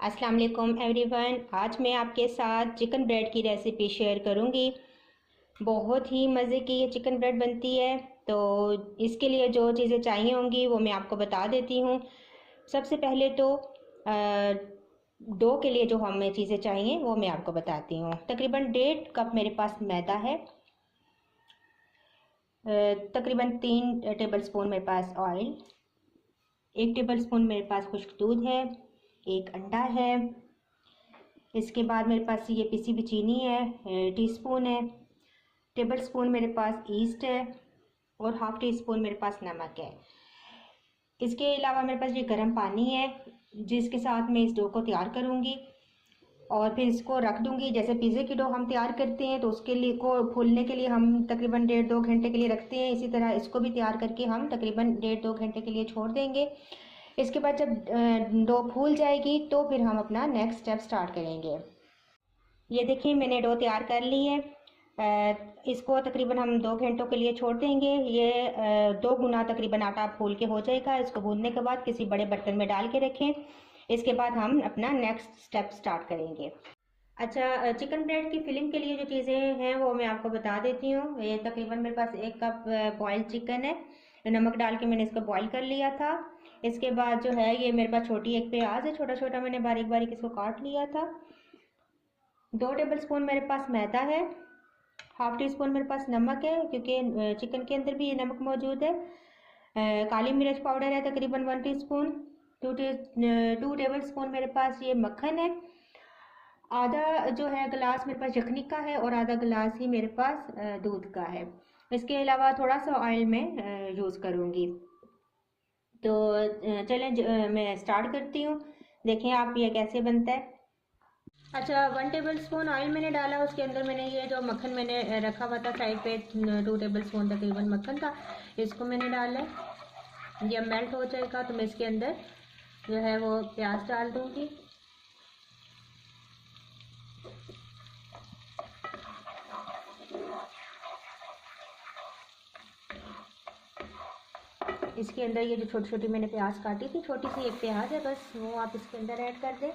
अस्सलाम वालेकुम एवरीवन। आज मैं आपके साथ चिकन ब्रेड की रेसिपी शेयर करूंगी। बहुत ही मज़े की ये चिकन ब्रेड बनती है। तो इसके लिए जो चीज़ें चाहिए होंगी वो मैं आपको बता देती हूँ। सबसे पहले तो डो के लिए जो हमें चीज़ें चाहिए वो मैं आपको बताती हूँ। तकरीबन 1.5 कप मेरे पास मैदा है। तकरीबन 3 टेबल स्पून मेरे पास ऑयल, 1 टेबल स्पून मेरे पास खुश्क दूध है, 1 अंडा है। इसके बाद मेरे पास ये पिसी हुई चीनी है, टीस्पून है। टेबल स्पून मेरे पास ईस्ट है और हाफ टी स्पून मेरे पास नमक है। इसके अलावा मेरे पास ये गर्म पानी है जिसके साथ मैं इस डो को तैयार करूँगी और फिर इसको रख दूँगी। जैसे पिज़्ज़े की डो हम तैयार करते हैं तो उसके लिए को फूलने के लिए हम तकरीबन 1.5-2 घंटे के लिए रखते हैं, इसी तरह इसको भी तैयार करके हम तकरीबन 1.5-2 घंटे के लिए छोड़ देंगे। इसके बाद जब डो फूल जाएगी तो फिर हम अपना नेक्स्ट स्टेप स्टार्ट करेंगे। ये देखिए मैंने डो तैयार कर ली है। इसको तकरीबन हम 2 घंटों के लिए छोड़ देंगे। ये 2 गुना तकरीबन आटा फूल के हो जाएगा। इसको भूनने के बाद किसी बड़े बर्तन में डाल के रखें। इसके बाद हम अपना नेक्स्ट स्टेप स्टार्ट करेंगे। अच्छा, चिकन ब्रेड की फिलिंग के लिए जो चीज़ें हैं वो मैं आपको बता देती हूँ। ये तकरीबन मेरे पास 1 कप बॉइल्ड चिकन है। नमक डाल के मैंने इसको बॉईल कर लिया था। इसके बाद जो है ये मेरे पास छोटी एक प्याज है, छोटा छोटा मैंने बारीक बारीक इसको काट लिया था। 2 टेबल स्पून मेरे पास मैदा है, हाफ टी स्पून मेरे पास नमक है क्योंकि चिकन के अंदर भी ये नमक मौजूद है। काली मिर्च पाउडर है तकरीबन 1 टीस्पून। 2 टेबल स्पून मेरे पास ये मक्खन है। आधा जो है गिलास मेरे पास यखनी का है और आधा गिलास ही मेरे पास दूध का है। इसके अलावा थोड़ा सा ऑयल में यूज़ करूँगी। तो चलें मैं स्टार्ट करती हूँ। देखें आप ये कैसे बनता है। अच्छा, 1 टेबल स्पून ऑयल मैंने डाला, उसके अंदर मैंने ये जो मक्खन मैंने रखा हुआ था साइड पे, 2 टेबल स्पून तकरीबन मक्खन था, इसको मैंने डाला है। ये मेल्ट हो जाएगा तो मैं इसके अंदर जो है वो प्याज डाल दूँगी। इसके अंदर ये जो छोटी छोटी मैंने प्याज काटी थी, छोटी सी एक प्याज है बस, वो आप इसके अंदर ऐड कर दें।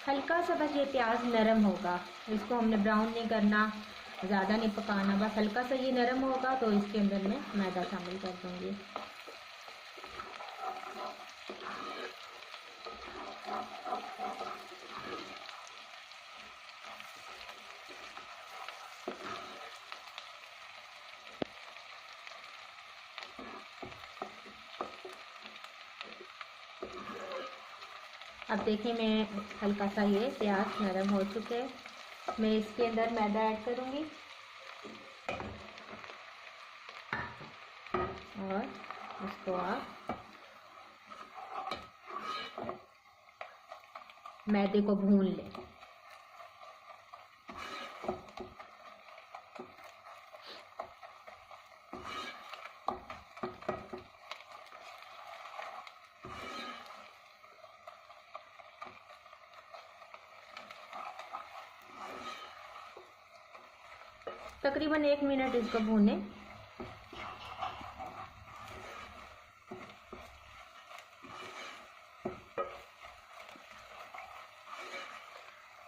हल्का सा बस ये प्याज नरम होगा, इसको हमने ब्राउन नहीं करना, ज़्यादा नहीं पकाना, बस हल्का सा ये नरम होगा तो इसके अंदर मैं मैदा शामिल कर दूँगी। अब देखिए मैं हल्का सा ये प्याज नरम हो चुके हैं। मैं इसके अंदर मैदा ऐड करूँगी और इसको आप मैदे को भून लें। तकरीबन 1 मिनट इसको भूनें।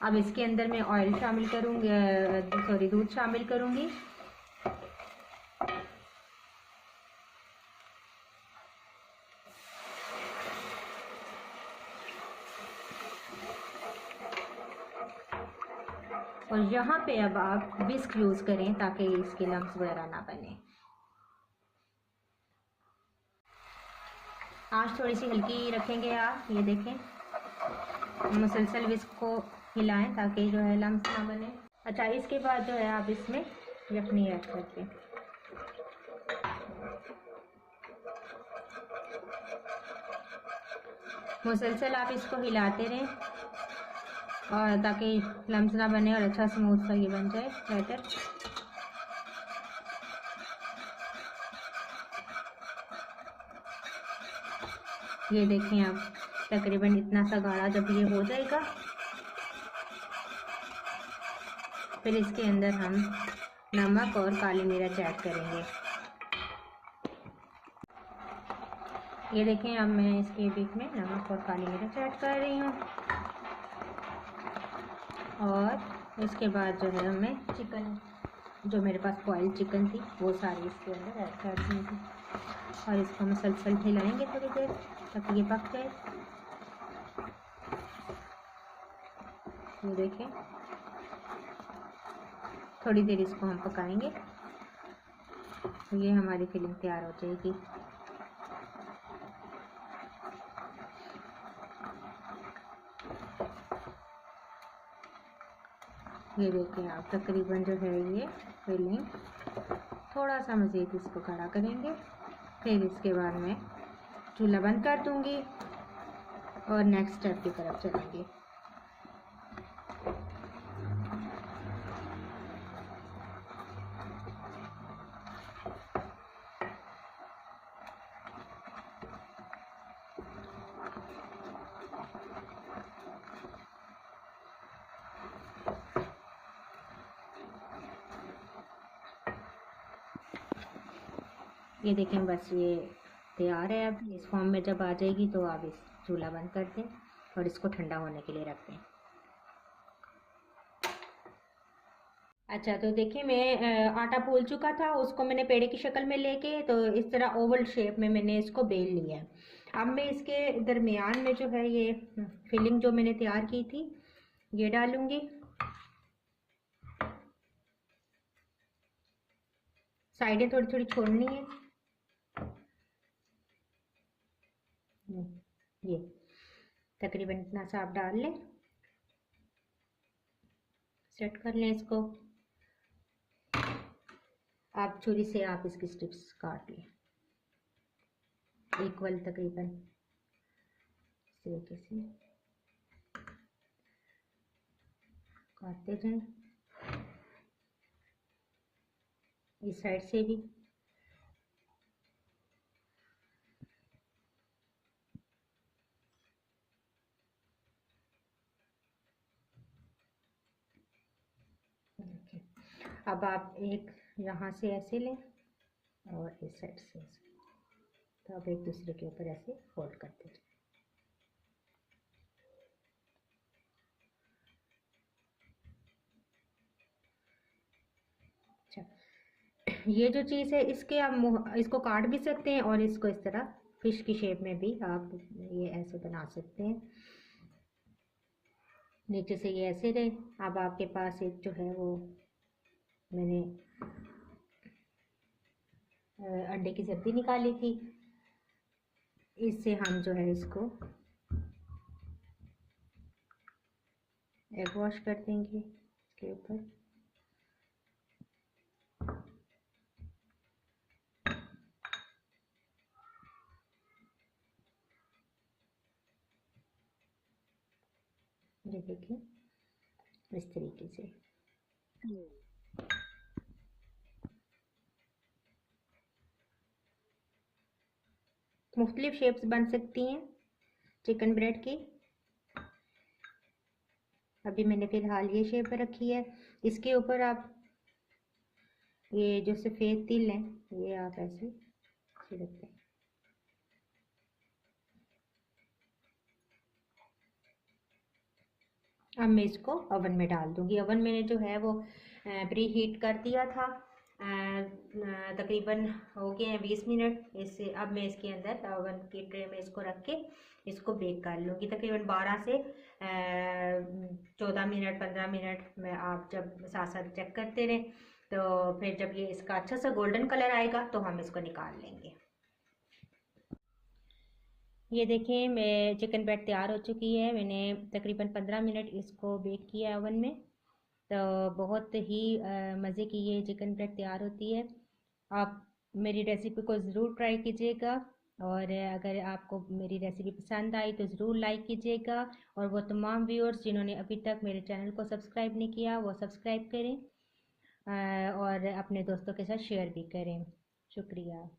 अब इसके अंदर मैं ऑयल शामिल करूँगी, सॉरी दूध शामिल करूँगी। और यहाँ पे अब आप विस्क यूज़ करें ताकि इसके लम्स वगैरह ना बने। आँच थोड़ी सी हल्की रखेंगे आप, ये देखें, मुसलसल विस्क को हिलाएं ताकि जो है लम्स ना बने। अच्छा, इसके बाद जो है आप इसमें यखनी ऐड करके मुसलसल आप इसको हिलाते रहें और ताकि लम्स ना बने और अच्छा स्मूथ सा ये बन जाए बैटर। ये देखें आप तकरीबन इतना सा गाढ़ा जब ये हो जाएगा, फिर इसके अंदर हम नमक और काली मिर्च ऐड करेंगे। ये देखें, अब मैं इसके बीच में नमक और काली मिर्च ऐड कर रही हूँ। और इसके बाद जो है मैं चिकन, जो मेरे पास बॉइल्ड चिकन थी, वो सारी इसके अंदर ऐड कर दूँगी और इसको मसलसल हिलाएंगे थोड़ी देर ताकि ये पक जाए। ये देखें, थोड़ी देर इसको हम पकाएंगे तो ये हमारी फिलिंग तैयार हो जाएगी। ये देखें आप, तकरीबन जो है ये फिलिंग, थोड़ा सा मज़ीद इसको खड़ा करेंगे। फिर इसके बाद मैं चूल्हा बंद कर दूंगी और नेक्स्ट स्टेप की तरफ चलेंगे। ये देखें, बस ये तैयार है। अब इस फॉर्म में जब आ जाएगी तो आप इस चूल्हा बंद कर दें और इसको ठंडा होने के लिए रख दें। अच्छा, तो देखिए मैं आटा भूल चुका था, उसको मैंने पेड़े की शक्ल में लेके तो इस तरह ओवल शेप में मैंने इसको बेल लिया है। अब मैं इसके दरमियान में जो है ये फिलिंग जो मैंने तैयार की थी ये डालूंगी। साइडें थोड़ी थोड़ी छोड़नी है। ये तकरीबन इतना सा आप डाल लें, सेट कर लें इसको। आप छुरी से आप इसकी स्ट्रिप्स काट लें इक्वल, तकरीबन इस तरीके से काटते जाएं, इस साइड से भी। अब आप एक यहाँ से ऐसे लें और इस साइड से ऐसे, तो आप एक दूसरे के ऊपर ऐसे फोल्ड करते जाएं। अच्छा, ये जो चीज़ है इसके आप इसको काट भी सकते हैं और इसको इस तरह फिश की शेप में भी आप ये ऐसे बना सकते हैं। नीचे से ये ऐसे रहे। अब आपके पास एक जो है वो मैंने अंडे की जर्दी निकाली थी, इससे हम जो है इसको एग वॉश कर देंगे इसके ऊपर। ये देखिए इस तरीके से। मुख्तलिफ शेप्स बन सकती हैं चिकन ब्रेड की। अभी मैंने फ़िलहाल ये शेप रखी है। इसके ऊपर आप ये जो सफ़ेद तिल है ये आप ऐसे छिड़क दें। अब मैं इसको ओवन में डाल दूंगी। ओवन मैंने जो है वो प्री हीट कर दिया था। तकरीबन हो गए हैं 20 मिनट। इससे अब मैं इसके अंदर ओवन की ट्रे में इसको रख के इसको बेक कर लूँगी। तकरीबन 12 से 14 मिनट 15 मिनट में आप जब साथ साथ चेक करते रहें तो फिर जब ये इसका अच्छा सा गोल्डन कलर आएगा तो हम इसको निकाल लेंगे। ये देखें, मैं चिकन ब्रेड तैयार हो चुकी है। मैंने तकरीबन 15 मिनट इसको बेक किया ओवन में। तो बहुत ही मज़े की ये चिकन ब्रेड तैयार होती है। आप मेरी रेसिपी को ज़रूर ट्राई कीजिएगा और अगर आपको मेरी रेसिपी पसंद आई तो ज़रूर लाइक कीजिएगा। और वो तमाम व्यूअर्स जिन्होंने अभी तक मेरे चैनल को सब्सक्राइब नहीं किया वो सब्सक्राइब करें और अपने दोस्तों के साथ शेयर भी करें। शुक्रिया।